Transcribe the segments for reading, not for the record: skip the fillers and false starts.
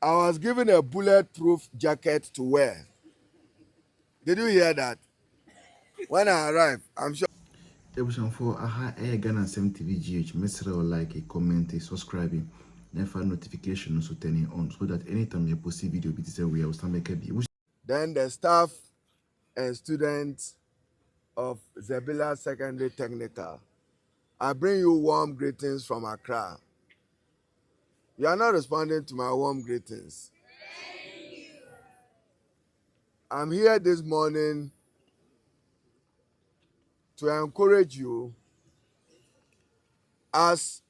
I was given a bulletproof jacket to wear. Did you hear that? When I arrived, I'm sure. For aha Ghana TV GH, make like, a comment, a subscribing, and for notification so turn it on so that anytime you post a video, it is we will start making. Then the staff and students of Zebilla Secondary Technical, I bring you warm greetings from Accra. You are not responding to my warm greetings. I'm here this morning to encourage you as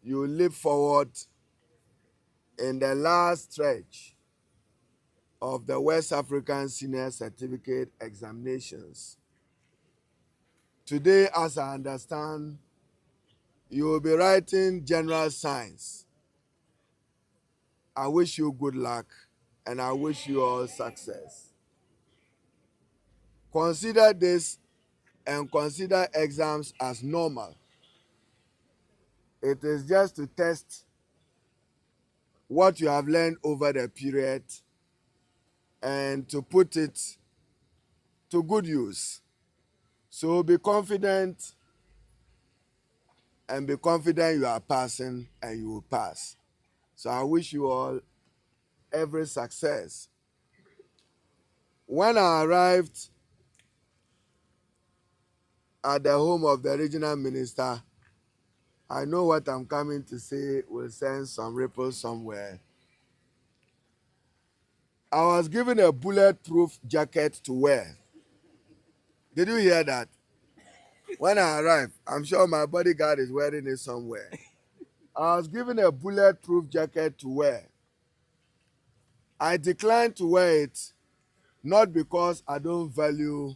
you leap forward in the last stretch of the West African Senior Certificate examinations. Today, as I understand, you will be writing general science. I wish you good luck and I wish you all success. Consider this and consider exams as normal. It is just to test what you have learned over the period and to put it to good use. So be confident and be confident you are passing and you will pass. So I wish you all every success. When I arrived at the home of the regional minister, I know what I'm coming to say will send some ripples somewhere. I was given a bulletproof jacket to wear. Did you hear that? When I arrived, I'm sure my bodyguard is wearing it somewhere. I was given a bulletproof jacket to wear. I declined to wear it not because I don't value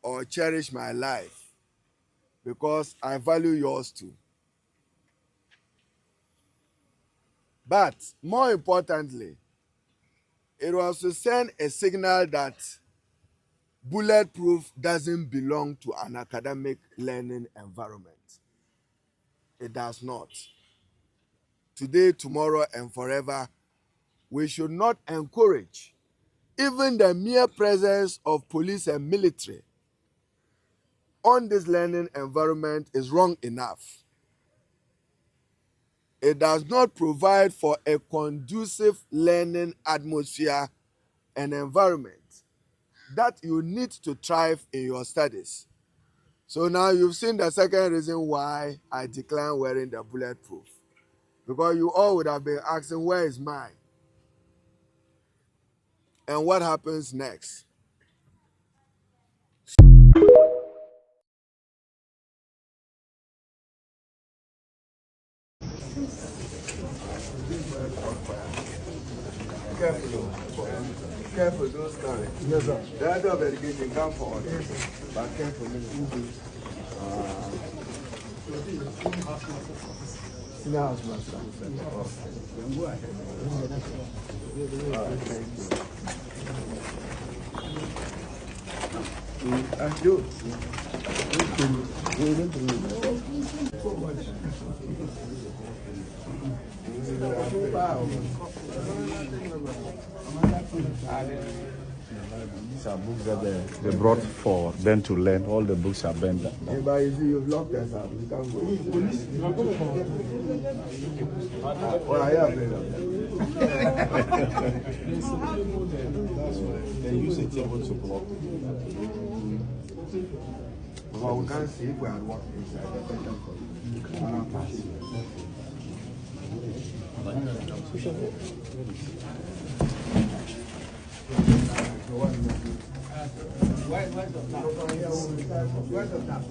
or cherish my life, because I value yours too. But more importantly, it was to send a signal that bulletproof doesn't belong to an academic learning environment. It does not. Today, tomorrow, and forever, we should not encourage even the mere presence of police and military on this learning environment is wrong enough. It does not provide for a conducive learning atmosphere and environment that you need to thrive in your studies. So now you've seen the second reason why I decline wearing the bulletproof. Because you all would have been asking, where is mine? And what happens next? Careful, careful, don't stand. Yes, sir. The other of education come forward. Yes, sir. But careful. Senior house master. Go ahead. Thank you. These are books that they brought for them to learn. All the books are bent down. Yeah, but you see, you've locked us up. We can't go. Oh, I have it. They use a table to block. But we can't see if we are walking inside. Where's the tap?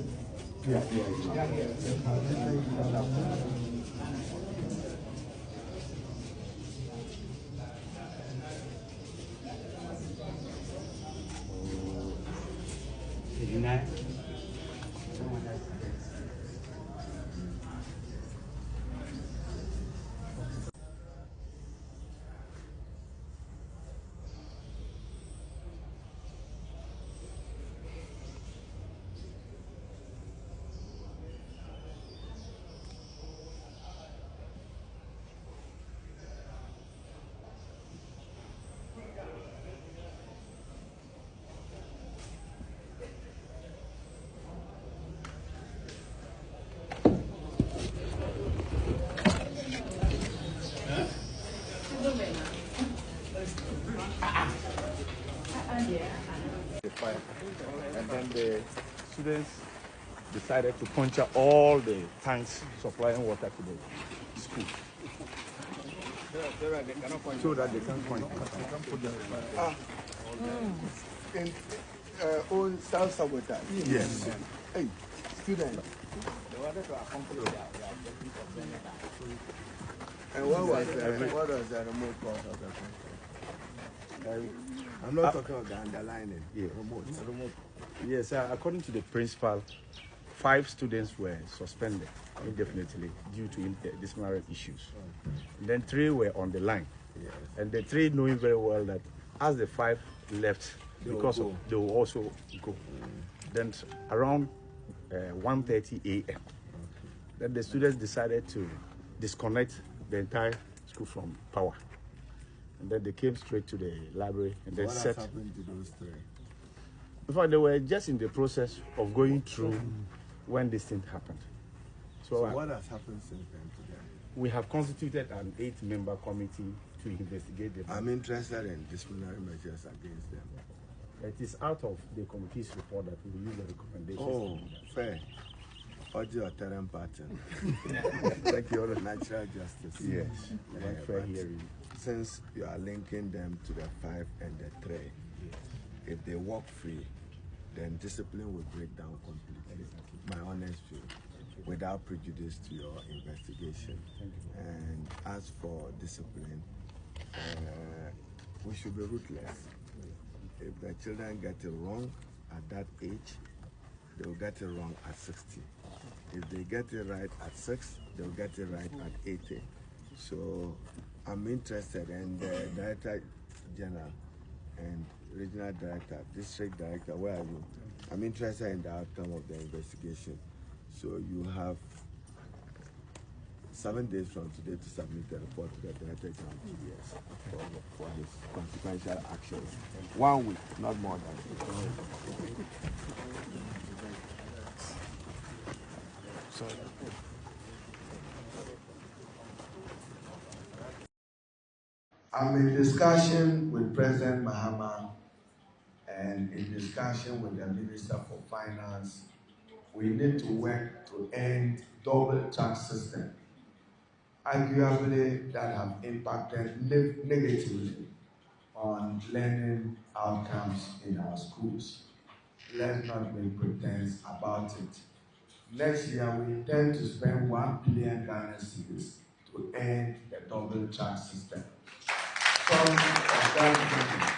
fire. And then the students decided to puncture all the tanks supplying water to the school. So that they can point. In own self-sabotage. Yes. Hey, students. And what was the remote cause of the conflict? I'm not talking about the underlining. Yeah. Remote. Yes, according to the principal, 5 students were suspended indefinitely due to disciplinary issues. Then 3 were on the line. Yes. And the 3 knowing very well that as the 5 left, they will also go. Then around 1:30 a.m., then the students decided to disconnect the entire school from power. And then they came straight to the library and then What set. has happened to those 3? In fact, they were just in the process of going through when this thing happened. So what has happened since then to them? We have constituted an 8-member committee to investigate them. I'm interested in disciplinary measures against them. It is out of the committee's report that we will use the recommendations. Oh, fair. Audio or term pattern. Like your natural justice. Yes, fair hearing. Since you are linking them to the 5 and the 3, if they walk free, then discipline will break down completely. My honest view, without prejudice to your investigation. And as for discipline, we should be ruthless. If the children get it wrong at that age, they will get it wrong at 60. If they get it right at 6, they'll get it right at 80. So I'm interested in the Director General and Regional Director, District Director, where are you? I'm interested in the outcome of the investigation. So you have 7 days from today to submit the report to the Director General for his consequential actions. 1 week, not more than 8. Sorry. I'm in discussion with President Mahama and in discussion with the Minister for Finance. We need to work to end double tax system, arguably that have impacted negatively on learning outcomes in our schools. Let's not make pretense about it. Next year, we intend to spend 1 billion Ghana cedis to end the double tax system. Some of that money,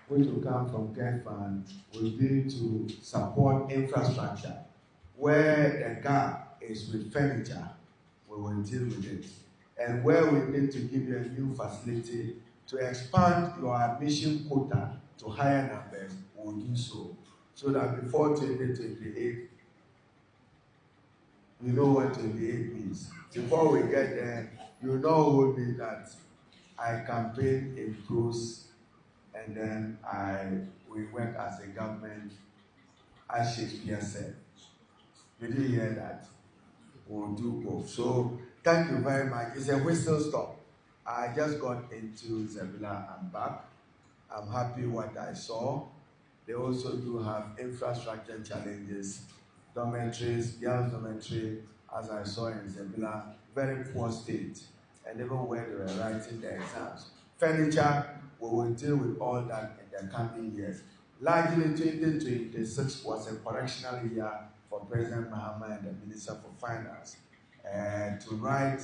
which will come from CARE Fund, will be to support infrastructure. Where the gap is with furniture, we will deal with it. And where we need to give you a new facility to expand your admission quota to higher numbers, we will do so. So that before 2028, you know what 28 means. Before we get there, you know hold me that I campaign in pros and then we work as a government, as Shakespeare said. Did you hear that? We'll do both. So thank you very much. It's a whistle stop. I just got into Zebilla and back. I'm happy what I saw. They also do have infrastructure challenges, dormitories, girls' dormitory, as I saw in Zebilla, very poor state, and even where they were writing the exams. Furniture, we will deal with all that in the coming years. Largely, 2026 was a correctional year for President Mahama and the Minister for Finance to right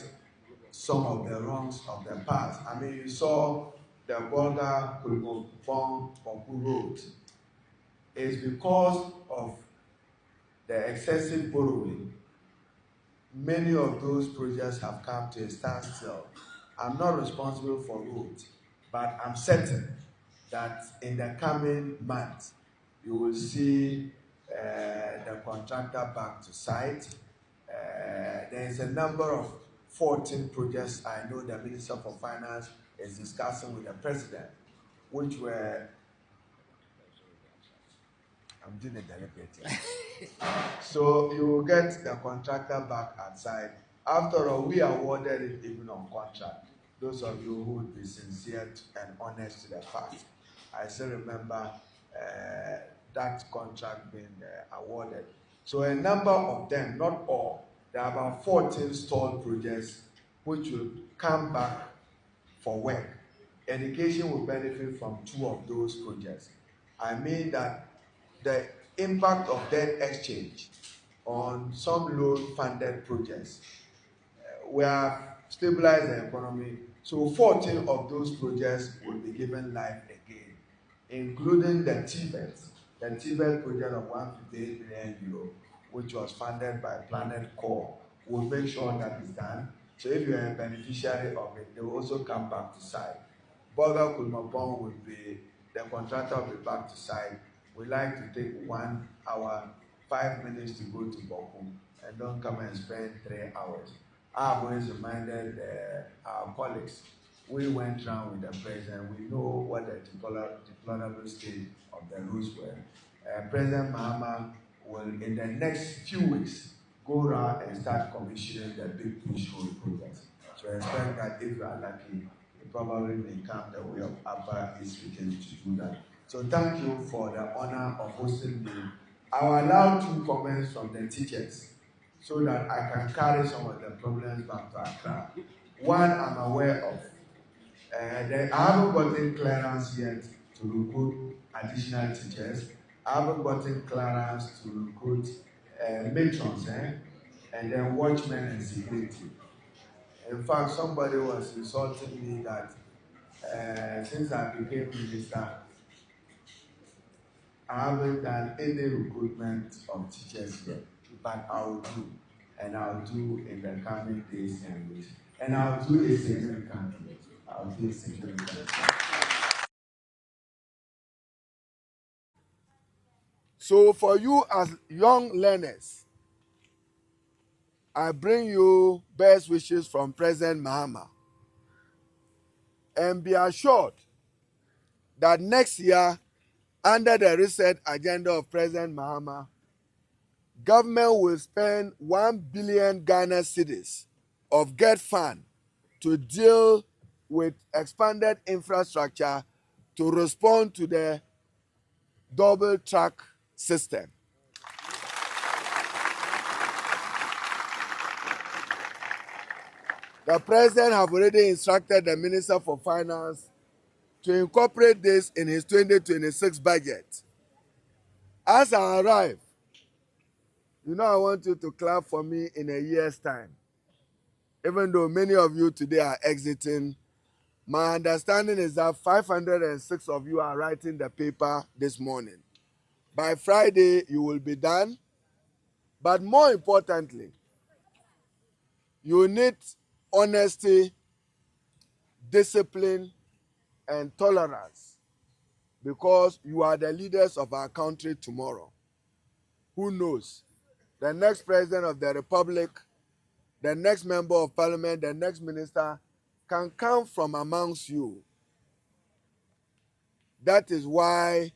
some of the wrongs of the past. I mean, you saw the Bolga Bawku road. It's because of the excessive borrowing. Many of those projects have come to a standstill. I'm not responsible for roads, but I'm certain that in the coming months, you will see the contractor back to site. There is a number of 14 projects I know the Minister for Finance is discussing with the President, which were, I'm doing it deliberately. So you will get the contractor back at site. After all, we awarded it even on contract. Those of you who would be sincere and honest to the fact. I still remember that contract being awarded. So a number of them, not all, there are about 14 stalled projects which will come back for work. Education will benefit from 2 of those projects. I mean that the impact of debt exchange on some loan-funded projects, we have stabilized the economy. So 14 of those projects will be given life again, including the Tibet project of 158 million euro, which was funded by Planet Core. We'll make sure that it's done. So if you're a beneficiary of it, they will also come back to site. Burger Kulmapong will be, the contractor will be back to site. We like to take 1 hour, 5 minutes to go to Bawku and don't come and spend 3 hours. I've always reminded our colleagues, we went round with the president, we know what the deplorable state of the roads were. President Mahama will, in the next few weeks, go around and start commissioning the big push road projects. So I expect that if you are lucky, you probably may come the way of Upper East Region to do that. So thank you for the honor of hosting me. I will allow 2 comments from the teachers so that I can carry some of the problems back to Accra. One I'm aware of. I haven't gotten clearance yet to recruit additional teachers. I haven't gotten clearance to recruit matrons, and then watchmen and security. In fact, somebody was insulting me that since I became minister, I haven't done any recruitment of teachers yet, but I will do, and I'll do in the coming days and weeks. And I'll do a significantly. I'll do a significantly. So for you as young learners, I bring you best wishes from President Mahama. And be assured that next year, under the reset agenda of President Mahama, government will spend 1 billion Ghana cedis of GET fund to deal with expanded infrastructure to respond to the double track system. The president have already instructed the Minister for Finance to incorporate this in his 2026 budget. As I arrive, I want you to clap for me in a year's time. Even though many of you today are exiting, my understanding is that 506 of you are writing the paper this morning. By Friday, you will be done. But more importantly, you need honesty, discipline, and tolerance, because you are the leaders of our country tomorrow. Who knows? The next president of the republic, the next member of parliament, the next minister can come from amongst you. That is why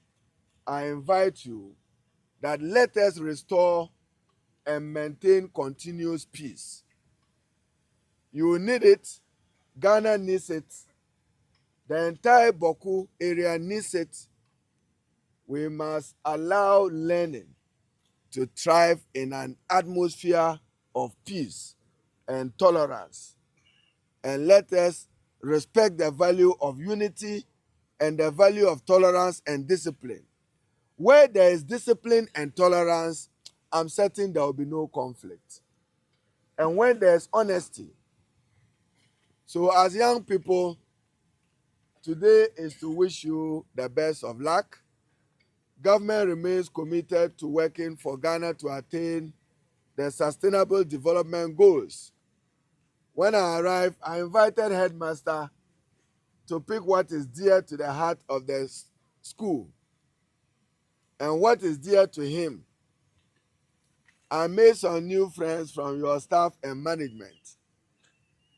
I invite you that let us restore and maintain continuous peace. You need it. Ghana needs it. The entire Bawku area needs it. We must allow learning to thrive in an atmosphere of peace and tolerance. And let us respect the value of unity and the value of tolerance and discipline. Where there is discipline and tolerance, I'm certain there will be no conflict. And when there's honesty. So as young people, today is to wish you the best of luck. Government remains committed to working for Ghana to attain the Sustainable Development Goals. When I arrived, I invited headmaster to pick what is dear to the heart of the school and what is dear to him. I made some new friends from your staff and management.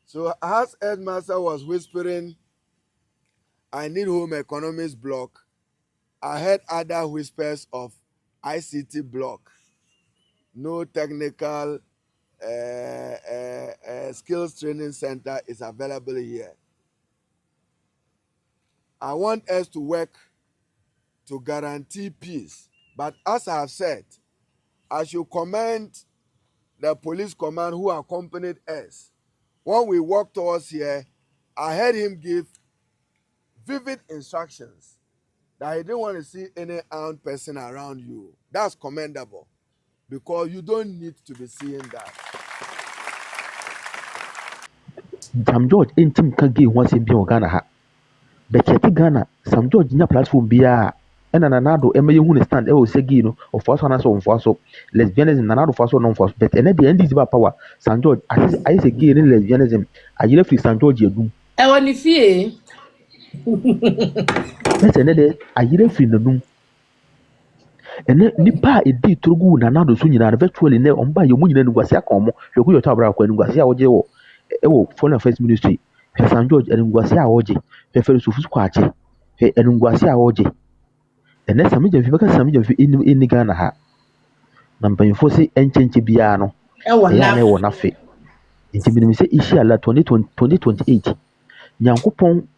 So as headmaster was whispering, I need home economics block, I heard other whispers of ICT block. No technical skills training center is available here. I want us to work to guarantee peace. But as I have said, I should commend the police command who accompanied us. When we walked towards here, I heard him give vivid instructions that he didn't want to see any armed person around you. That's commendable because you don't need to be seeing that. Sam George intim kagi wansi bi Ghana ha. But yet Ghana, Sam George nya platform biya. Ena nanado eme ye hunu stand e o segi no of first one so for so lesbianism nanado for so non for but ene the end is about power. Sam George I say gay in lesbianism. Ayire free Sam George edum. E woni fie. Let's ene de ayire free nanum. Ene nipa edi trogu nanado so nyina virtually ne omba ye mu nyina nuguase akomo. Hweku yo tabra kwa nuguase a oje wo ewo foreign affairs ministry. Sam George nuguase a oje. Fe sufusu kwa ache. Fe nuguase a oje. And then some of you in Ghana ha. Number for say enchange biano. E wona Nafe. Intimidate say issue la 2028. Nyankopon